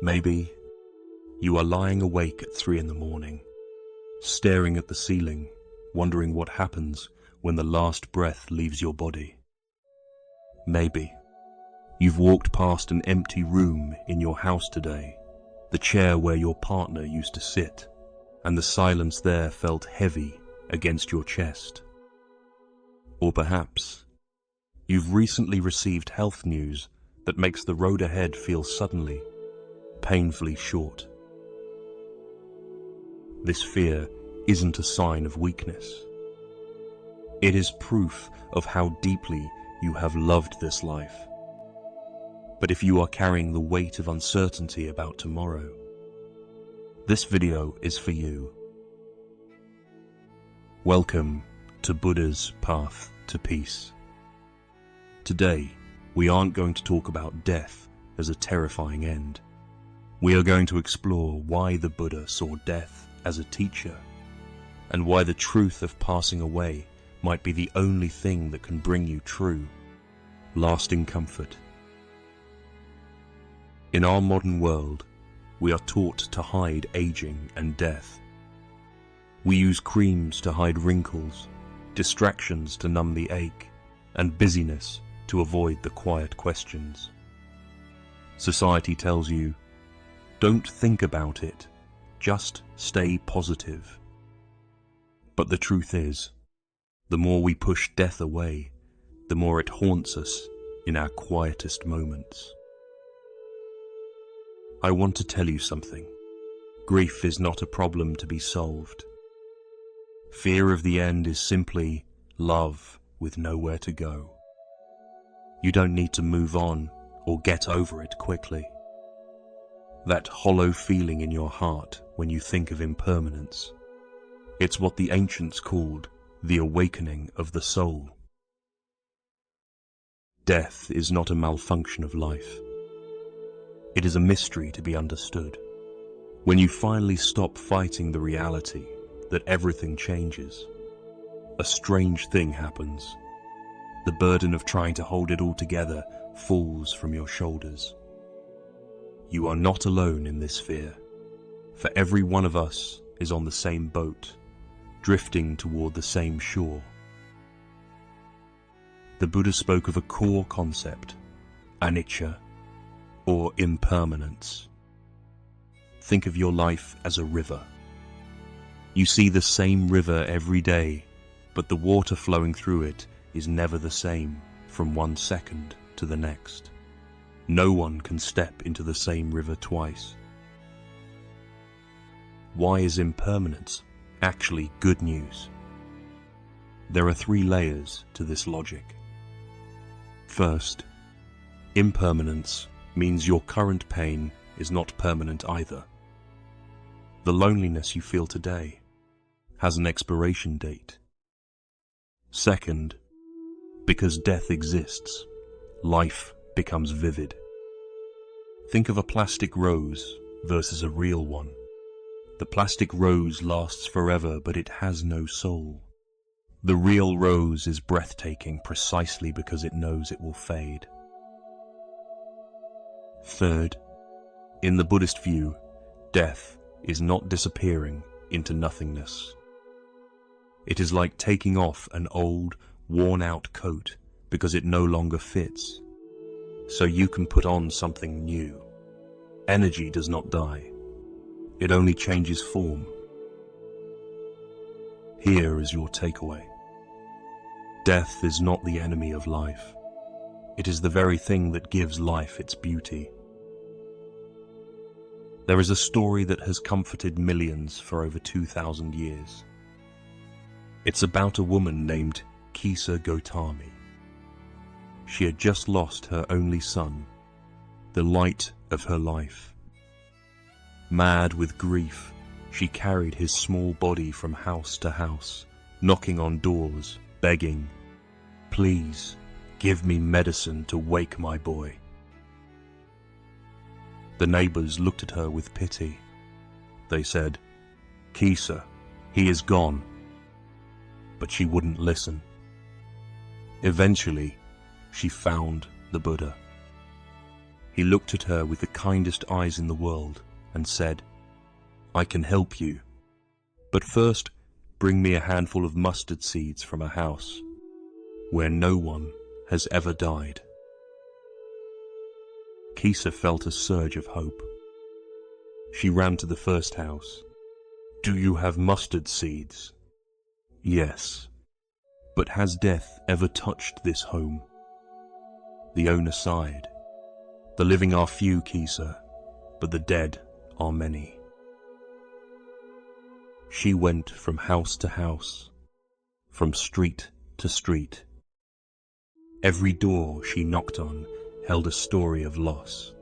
Maybe you are lying awake at 3 in the morning, staring at the ceiling, wondering what happens when the last breath leaves your body. Maybe you've walked past an empty room in your house today, the chair where your partner used to sit, and the silence there felt heavy against your chest. Or perhaps you've recently received health news that makes the road ahead feel suddenly, painfully short. This fear isn't a sign of weakness. It is proof of how deeply you have loved this life. But if you are carrying the weight of uncertainty about tomorrow, this video is for you. Welcome to Buddha's path to peace. Today, we aren't going to talk about death as a terrifying end. We are going to explore why the Buddha saw death as a teacher, and why the truth of passing away might be the only thing that can bring you true, lasting comfort. In our modern world, we are taught to hide aging and death. We use creams to hide wrinkles, distractions to numb the ache, and busyness to avoid the quiet questions. Society tells you, don't think about it, just stay positive. But the truth is, the more we push death away, the more it haunts us in our quietest moments. I want to tell you something. Grief is not a problem to be solved. Fear of the end is simply love with nowhere to go. You don't need to move on or get over it quickly. That hollow feeling in your heart when you think of impermanence, it's what the ancients called the awakening of the soul. Death is not a malfunction of life. It is a mystery to be understood. When you finally stop fighting the reality that everything changes, a strange thing happens. The burden of trying to hold it all together falls from your shoulders. You are not alone in this fear, for every one of us is on the same boat, drifting toward the same shore. The Buddha spoke of a core concept, Anicca, or impermanence. Think of your life as a river. You see the same river every day, but the water flowing through it is never the same from one second to the next. No one can step into the same river twice. Why is impermanence actually good news? There are 3 layers to this logic. First, impermanence means your current pain is not permanent either. The loneliness you feel today has an expiration date. Second, because death exists, life becomes vivid. Think of a plastic rose versus a real one. The plastic rose lasts forever, but it has no soul. The real rose is breathtaking precisely because it knows it will fade. Third, in the Buddhist view, death is not disappearing into nothingness. It is like taking off an old, worn-out coat because it no longer fits, so you can put on something new. Energy does not die. It only changes form. Here is your takeaway. Death is not the enemy of life. It is the very thing that gives life its beauty. There is a story that has comforted millions for over 2,000 years. It's about a woman named Kisa Gotami. She had just lost her only son, the light of her life. Mad with grief, she carried his small body from house to house, knocking on doors, begging, "Please, give me medicine to wake my boy." The neighbors looked at her with pity. They said, "Kisa, he is gone." But she wouldn't listen. Eventually, she found the Buddha. He looked at her with the kindest eyes in the world and said, "I can help you, but first bring me a handful of mustard seeds from a house where no one has ever died." Kisa felt a surge of hope. She ran to the first house. "Do you have mustard seeds?" "Yes. But has death ever touched this home?" The owner sighed. "The living are few, Kisa, but the dead are many." She went from house to house, from street to street. Every door she knocked on held a story of loss.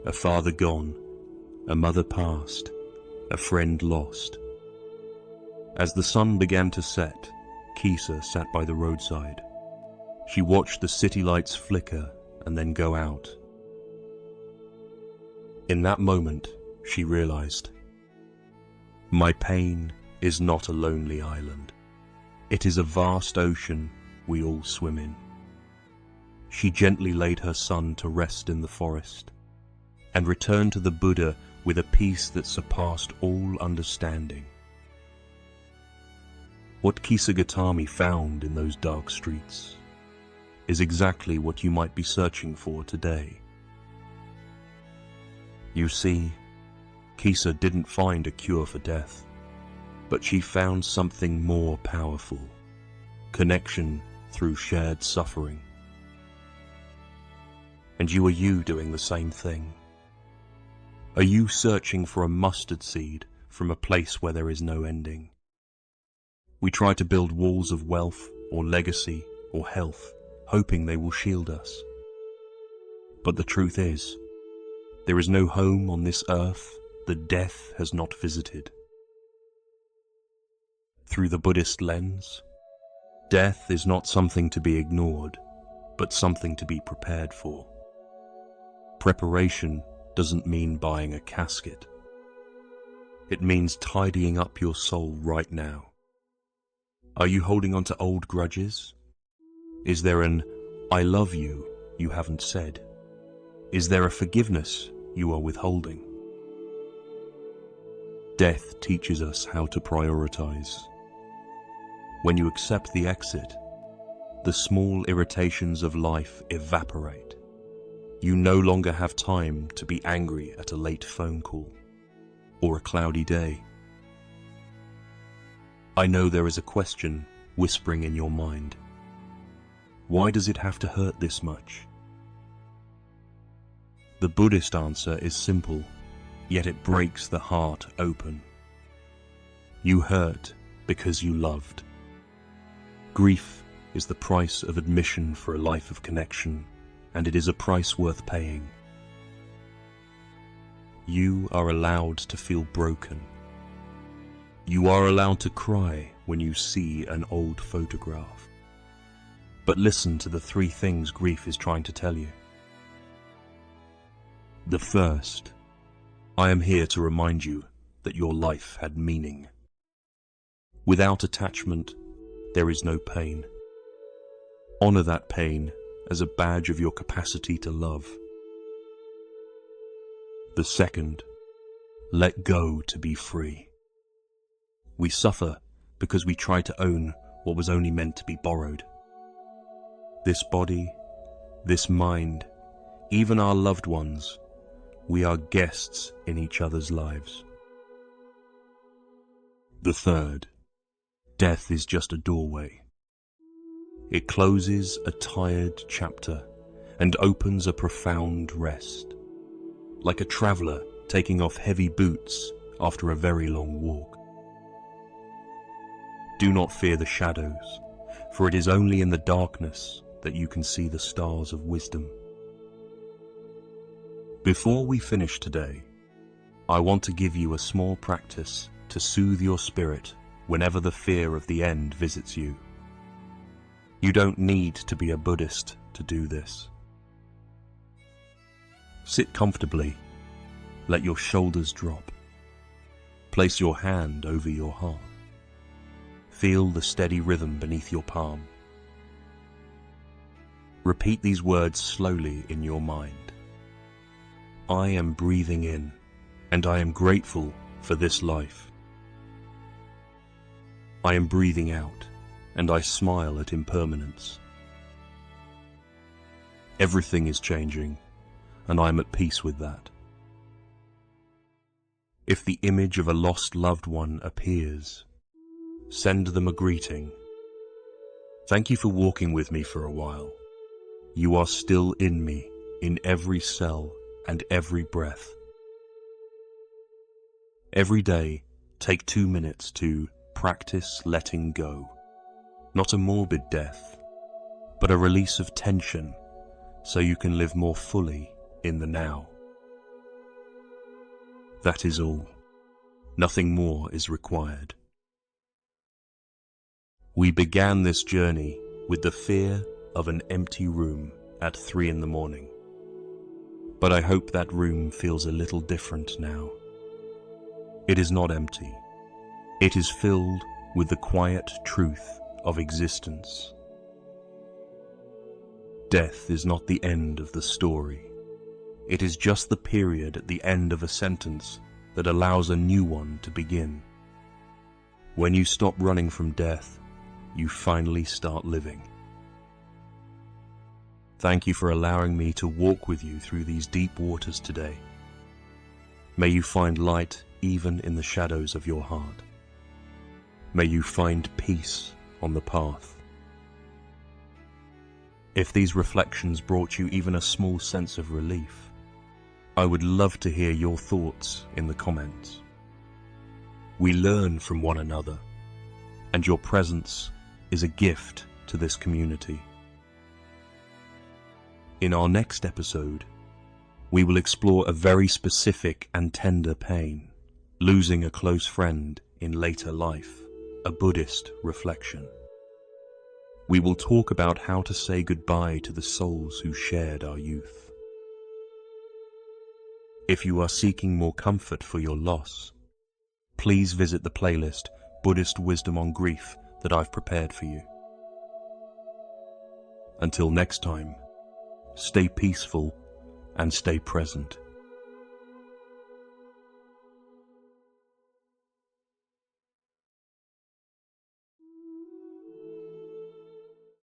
A father gone, a mother passed, a friend lost. As the sun began to set, Kisa sat by the roadside. She watched the city lights flicker and then go out. In that moment, she realized, my pain is not a lonely island. It is a vast ocean we all swim in. She gently laid her son to rest in the forest and returned to the Buddha with a peace that surpassed all understanding. What Kisa Gotami found in those dark streets is exactly what you might be searching for today. You see, Kisa didn't find a cure for death, but she found something more powerful: connection through shared suffering. And you are doing the same thing. Are you searching for a mustard seed from a place where there is no ending? We try to build walls of wealth or legacy or health, hoping they will shield us. But the truth is, there is no home on this earth that death has not visited. Through the Buddhist lens, death is not something to be ignored, but something to be prepared for. Preparation doesn't mean buying a casket. It means tidying up your soul right now. Are you holding on to old grudges? Is there an "I love you" you haven't said? Is there a forgiveness you are withholding? Death teaches us how to prioritize. When you accept the exit, the small irritations of life evaporate. You no longer have time to be angry at a late phone call or a cloudy day. I know there is a question whispering in your mind. Why does it have to hurt this much? The Buddhist answer is simple, yet it breaks the heart open. You hurt because you loved. Grief is the price of admission for a life of connection, and it is a price worth paying. You are allowed to feel broken. You are allowed to cry when you see an old photograph. But listen to the 3 things grief is trying to tell you. The first, I am here to remind you that your life had meaning. Without attachment, there is no pain. Honor that pain as a badge of your capacity to love. The second, let go to be free. We suffer because we try to own what was only meant to be borrowed. This body, this mind, even our loved ones, we are guests in each other's lives. The third, death is just a doorway. It closes a tired chapter and opens a profound rest, like a traveler taking off heavy boots after a very long walk. Do not fear the shadows, for it is only in the darkness that you can see the stars of wisdom. Before we finish today, I want to give you a small practice to soothe your spirit whenever the fear of the end visits you. You don't need to be a Buddhist to do this. Sit comfortably, let your shoulders drop. Place your hand over your heart. Feel the steady rhythm beneath your palm. Repeat these words slowly in your mind. I am breathing in, and I am grateful for this life. I am breathing out, and I smile at impermanence. Everything is changing, and I am at peace with that. If the image of a lost loved one appears, send them a greeting. Thank you for walking with me for a while. You are still in me, in every cell and every breath. Every day, take 2 minutes to practice letting go. Not a morbid death, but a release of tension so you can live more fully in the now. That is all. Nothing more is required. We began this journey with the fear of an empty room at 3 in the morning. But I hope that room feels a little different now. It is not empty. It is filled with the quiet truth of existence. Death is not the end of the story. It is just the period at the end of a sentence that allows a new one to begin. When you stop running from death, you finally start living. Thank you for allowing me to walk with you through these deep waters today. May you find light even in the shadows of your heart. May you find peace on the path. If these reflections brought you even a small sense of relief, I would love to hear your thoughts in the comments. We learn from one another, and your presence is a gift to this community. In our next episode, we will explore a very specific and tender pain, losing a close friend in later life, a Buddhist reflection. We will talk about how to say goodbye to the souls who shared our youth. If you are seeking more comfort for your loss, please visit the playlist Buddhist Wisdom on Grief that I've prepared for you. Until next time, stay peaceful and stay present.